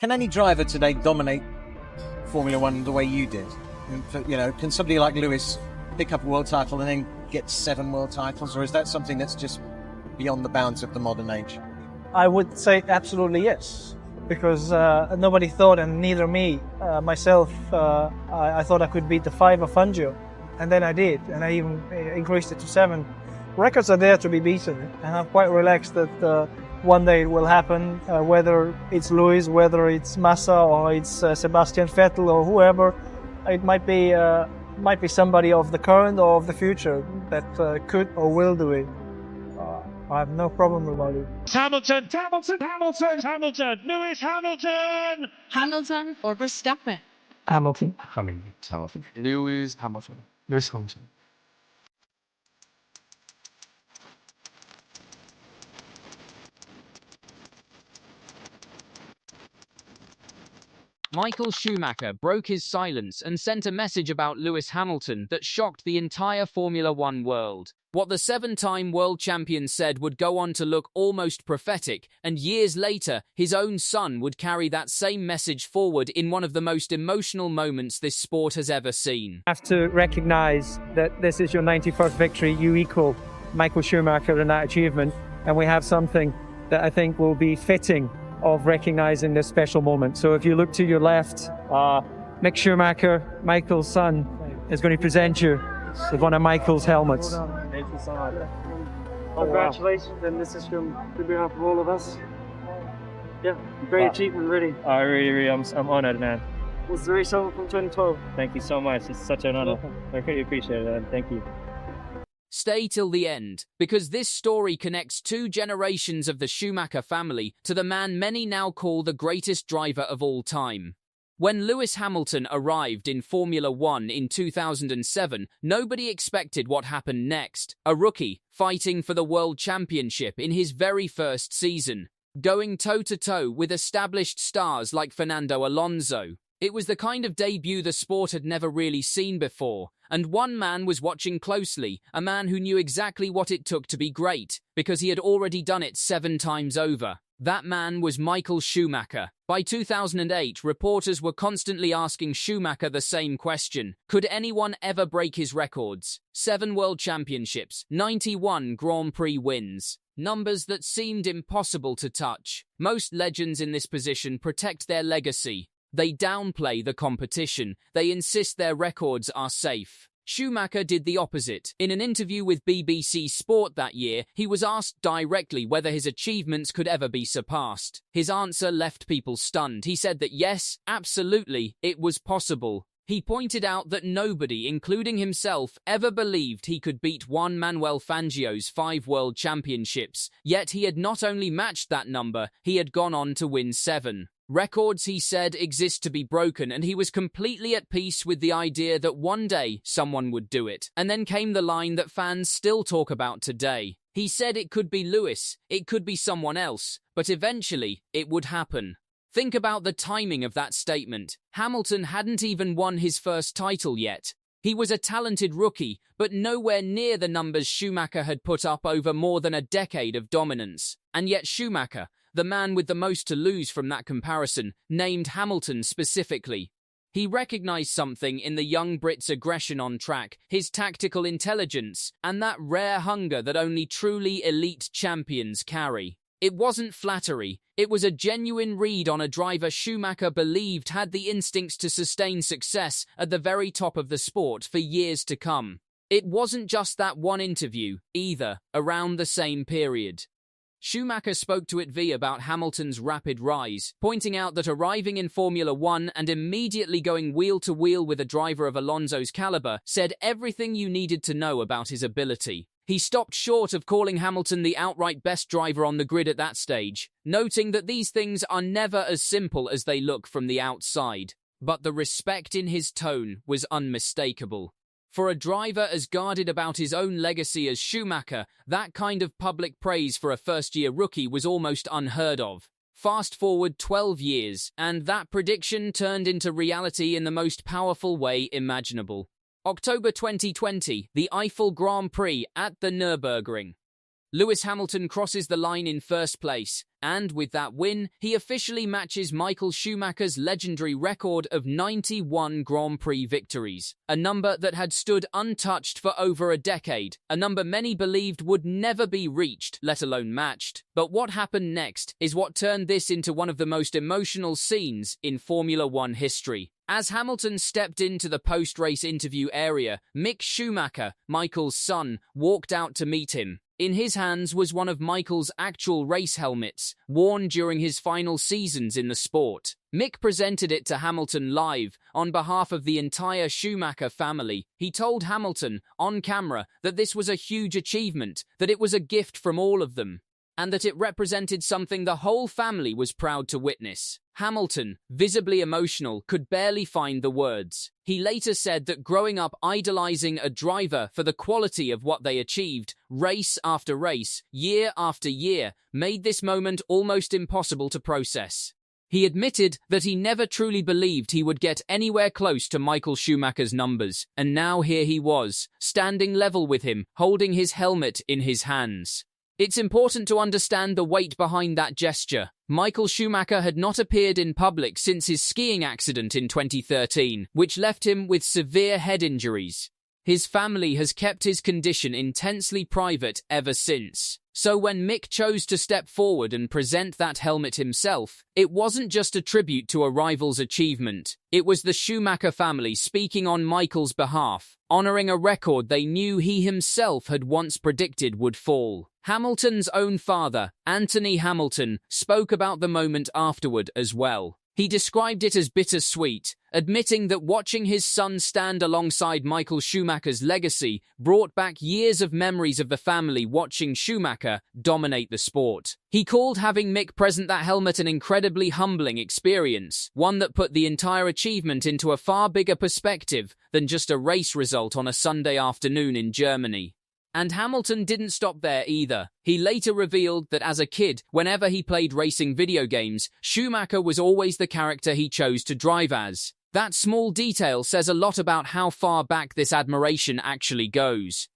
Can any driver today dominate Formula One the way you did? Can somebody like Lewis pick up a world title and then get 7 world titles, or is that something that's just beyond the bounds of the modern age? I would say absolutely yes, because nobody thought, and neither me, myself, I thought I could beat the 5 of Fangio, and then I did, and I even increased it to 7. Records are there to be beaten, and I'm quite relaxed that one day it will happen, whether it's Lewis, whether it's Massa, or it's Sebastian Vettel, or whoever. It might be somebody of the current or of the future that could or will do it. I have no problem about it. Hamilton, Lewis Hamilton! Hamilton or Verstappen? Hamilton. Lewis Hamilton. Michael Schumacher broke his silence and sent a message about Lewis Hamilton that shocked the entire Formula One world. What the 7-time world champion said would go on to look almost prophetic, and years later, his own son would carry that same message forward in one of the most emotional moments this sport has ever seen. Have to recognise that this is your 91st victory. You equal Michael Schumacher in that achievement, and we have something that I think will be fitting of recognising this special moment. So if you look to your left, Mick Schumacher, Michael's son, is going to present you with one of Michael's helmets. Thank you so much. Congratulations, and this is from behalf of all of us. Yeah, great achievement, really. I'm honoured, man. Was the race over from 2012? Thank you so much. It's such an honour. I really appreciate it, man. Thank you. Stay till the end, because this story connects 2 generations of the Schumacher family to the man many now call the greatest driver of all time. When Lewis Hamilton arrived in Formula One in 2007, nobody expected what happened next. A rookie fighting for the World Championship in his very first season, going toe-to-toe with established stars like Fernando Alonso. It was the kind of debut the sport had never really seen before, and one man was watching closely, a man who knew exactly what it took to be great, because he had already done it 7 times over. That man was Michael Schumacher. By 2008, reporters were constantly asking Schumacher the same question. Could anyone ever break his records? 7 world championships, 91 Grand Prix wins. Numbers that seemed impossible to touch. Most legends in this position protect their legacy. They downplay the competition. They insist their records are safe. Schumacher did the opposite. In an interview with BBC Sport that year, he was asked directly whether his achievements could ever be surpassed. His answer left people stunned. He said that yes, absolutely, it was possible. He pointed out that nobody, including himself, ever believed he could beat Juan Manuel Fangio's 5 world championships, yet he had not only matched that number, he had gone on to win 7. Records, he said, exist to be broken, and he was completely at peace with the idea that one day someone would do it. And then came the line that fans still talk about today. He said it could be Lewis, it could be someone else, but eventually it would happen. Think about the timing of that statement. Hamilton hadn't even won his first title yet. He was a talented rookie, but nowhere near the numbers Schumacher had put up over more than a decade of dominance. And yet Schumacher, the man with the most to lose from that comparison, named Hamilton specifically. He recognized something in the young Brit's aggression on track, his tactical intelligence, and that rare hunger that only truly elite champions carry. It wasn't flattery, it was a genuine read on a driver Schumacher believed had the instincts to sustain success at the very top of the sport for years to come. It wasn't just that one interview, either, around the same period. Schumacher spoke to ITV about Hamilton's rapid rise, pointing out that arriving in Formula One and immediately going wheel-to-wheel with a driver of Alonso's caliber said everything you needed to know about his ability. He stopped short of calling Hamilton the outright best driver on the grid at that stage, noting that these things are never as simple as they look from the outside. But the respect in his tone was unmistakable. For a driver as guarded about his own legacy as Schumacher, that kind of public praise for a first-year rookie was almost unheard of. Fast forward 12 years, and that prediction turned into reality in the most powerful way imaginable. October 2020, the Eiffel Grand Prix at the Nürburgring. Lewis Hamilton crosses the line in first place, and with that win, he officially matches Michael Schumacher's legendary record of 91 Grand Prix victories, a number that had stood untouched for over a decade, a number many believed would never be reached, let alone matched. But what happened next is what turned this into one of the most emotional scenes in Formula One history. As Hamilton stepped into the post-race interview area, Mick Schumacher, Michael's son, walked out to meet him. In his hands was one of Michael's actual race helmets, worn during his final seasons in the sport. Mick presented it to Hamilton live, on behalf of the entire Schumacher family. He told Hamilton, on camera, that this was a huge achievement, that it was a gift from all of them, and that it represented something the whole family was proud to witness. Hamilton, visibly emotional, could barely find the words. He later said that growing up idolizing a driver for the quality of what they achieved, race after race, year after year, made this moment almost impossible to process. He admitted that he never truly believed he would get anywhere close to Michael Schumacher's numbers, and now here he was, standing level with him, holding his helmet in his hands. It's important to understand the weight behind that gesture. Michael Schumacher had not appeared in public since his skiing accident in 2013, which left him with severe head injuries. His family has kept his condition intensely private ever since. So when Mick chose to step forward and present that helmet himself, it wasn't just a tribute to a rival's achievement. It was the Schumacher family speaking on Michael's behalf, honoring a record they knew he himself had once predicted would fall. Hamilton's own father, Anthony Hamilton, spoke about the moment afterward as well. He described it as bittersweet, admitting that watching his son stand alongside Michael Schumacher's legacy brought back years of memories of the family watching Schumacher dominate the sport. He called having Mick present that helmet an incredibly humbling experience, one that put the entire achievement into a far bigger perspective than just a race result on a Sunday afternoon in Germany. And Hamilton didn't stop there either. He later revealed that as a kid, whenever he played racing video games, Schumacher was always the character he chose to drive as. That small detail says a lot about how far back this admiration actually goes.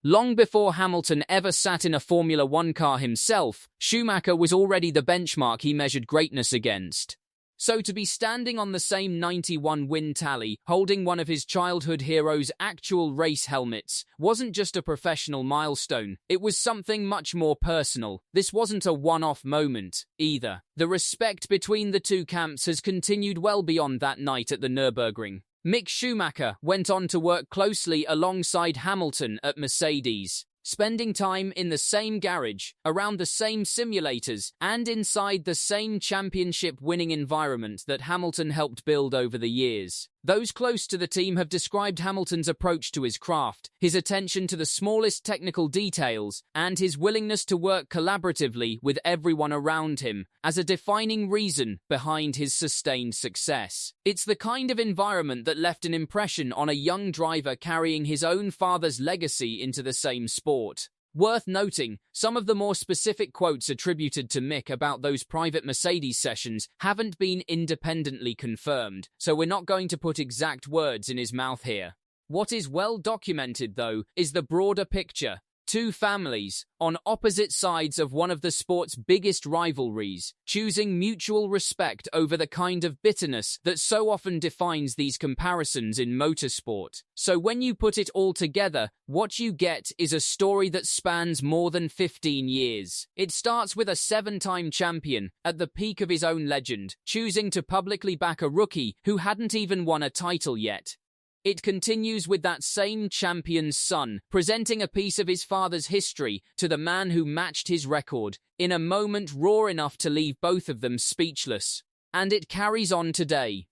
Long before Hamilton ever sat in a Formula One car himself, Schumacher was already the benchmark he measured greatness against. So to be standing on the same 91 win tally, holding one of his childhood heroes' actual race helmets, wasn't just a professional milestone, it was something much more personal. This wasn't a one-off moment, either. The respect between the two camps has continued well beyond that night at the Nürburgring. Mick Schumacher went on to work closely alongside Hamilton at Mercedes, spending time in the same garage, around the same simulators, and inside the same championship-winning environment that Hamilton helped build over the years. Those close to the team have described Hamilton's approach to his craft, his attention to the smallest technical details, and his willingness to work collaboratively with everyone around him as a defining reason behind his sustained success. It's the kind of environment that left an impression on a young driver carrying his own father's legacy into the same sport. Worth noting, some of the more specific quotes attributed to Mick about those private Mercedes sessions haven't been independently confirmed, so we're not going to put exact words in his mouth here. What is well documented, though, is the broader picture. Two families, on opposite sides of one of the sport's biggest rivalries, choosing mutual respect over the kind of bitterness that so often defines these comparisons in motorsport. So when you put it all together, what you get is a story that spans more than 15 years. It starts with a 7-time champion, at the peak of his own legend, choosing to publicly back a rookie who hadn't even won a title yet. It continues with that same champion's son, presenting a piece of his father's history to the man who matched his record, in a moment raw enough to leave both of them speechless. And it carries on today.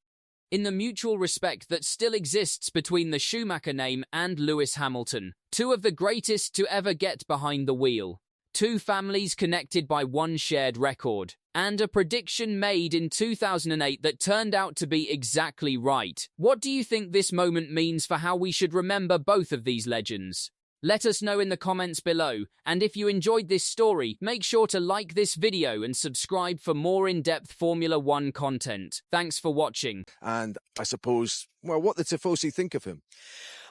In the mutual respect that still exists between the Schumacher name and Lewis Hamilton, two of the greatest to ever get behind the wheel. Two families connected by one shared record, and a prediction made in 2008 that turned out to be exactly right. What do you think this moment means for how we should remember both of these legends? Let us know in the comments below, and if you enjoyed this story, make sure to like this video and subscribe for more in-depth Formula One content. Thanks for watching. And I suppose, well, what the Tifosi think of him.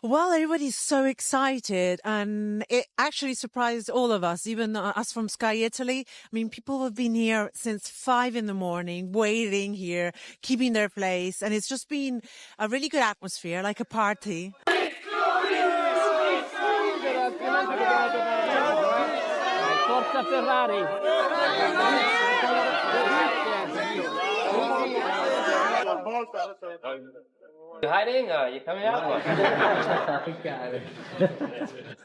Well, everybody's so excited, and it actually surprised all of us, even us from Sky Italy. I mean, people have been here since 5 a.m, waiting here, keeping their place, and it's just been a really good atmosphere, like a party. Forza Ferrari! You hiding or you coming out?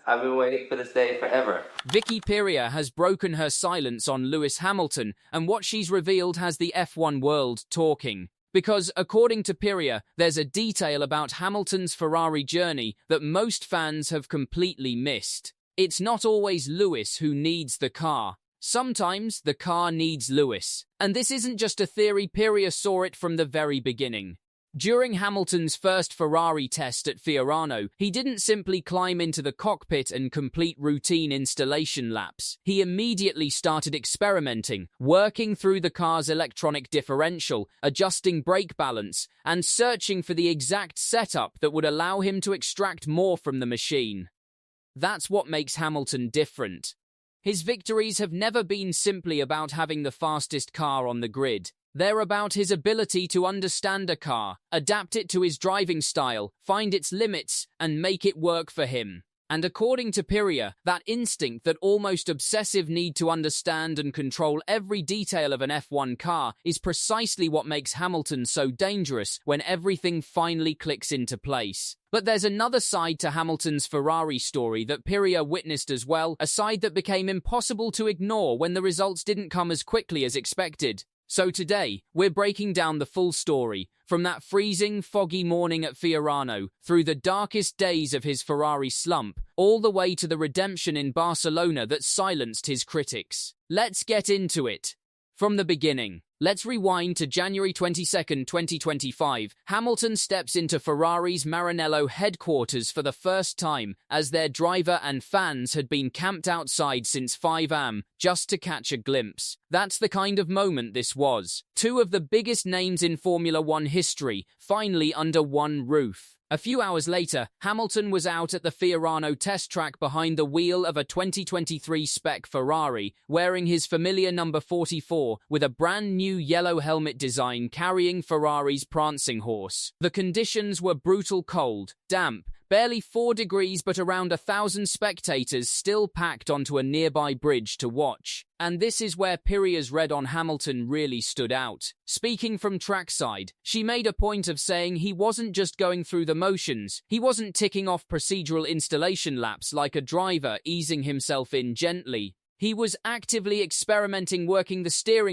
I've been waiting for this day forever. Vicky Piria has broken her silence on Lewis Hamilton, and what she's revealed has the F1 world talking. Because, according to Piria, there's a detail about Hamilton's Ferrari journey that most fans have completely missed. It's not always Lewis who needs the car. Sometimes the car needs Lewis. And this isn't just a theory, Piria saw it from the very beginning. During Hamilton's first Ferrari test at Fiorano, he didn't simply climb into the cockpit and complete routine installation laps. He immediately started experimenting, working through the car's electronic differential, adjusting brake balance, and searching for the exact setup that would allow him to extract more from the machine. That's what makes Hamilton different. His victories have never been simply about having the fastest car on the grid. They're about his ability to understand a car, adapt it to his driving style, find its limits, and make it work for him. And according to Piria, that instinct, that almost obsessive need to understand and control every detail of an F1 car, is precisely what makes Hamilton so dangerous when everything finally clicks into place. But there's another side to Hamilton's Ferrari story that Piria witnessed as well, a side that became impossible to ignore when the results didn't come as quickly as expected. So today, we're breaking down the full story, from that freezing, foggy morning at Fiorano, through the darkest days of his Ferrari slump, all the way to the redemption in Barcelona that silenced his critics. Let's get into it. From the beginning, let's rewind to January 22nd, 2025. Hamilton steps into Ferrari's Maranello headquarters for the first time, as their driver and fans had been camped outside since 5 a.m. just to catch a glimpse. That's the kind of moment this was. Two of the biggest names in Formula One history, finally under one roof. A few hours later, Hamilton was out at the Fiorano test track behind the wheel of a 2023 spec Ferrari, wearing his familiar number 44, with a brand new yellow helmet design carrying Ferrari's prancing horse. The conditions were brutal cold, damp, barely 4 degrees, but around 1,000 spectators still packed onto a nearby bridge to watch. And this is where Piria's read on Hamilton really stood out. Speaking from trackside, she made a point of saying he wasn't just going through the motions, he wasn't ticking off procedural installation laps like a driver easing himself in gently. He was actively experimenting, working the steering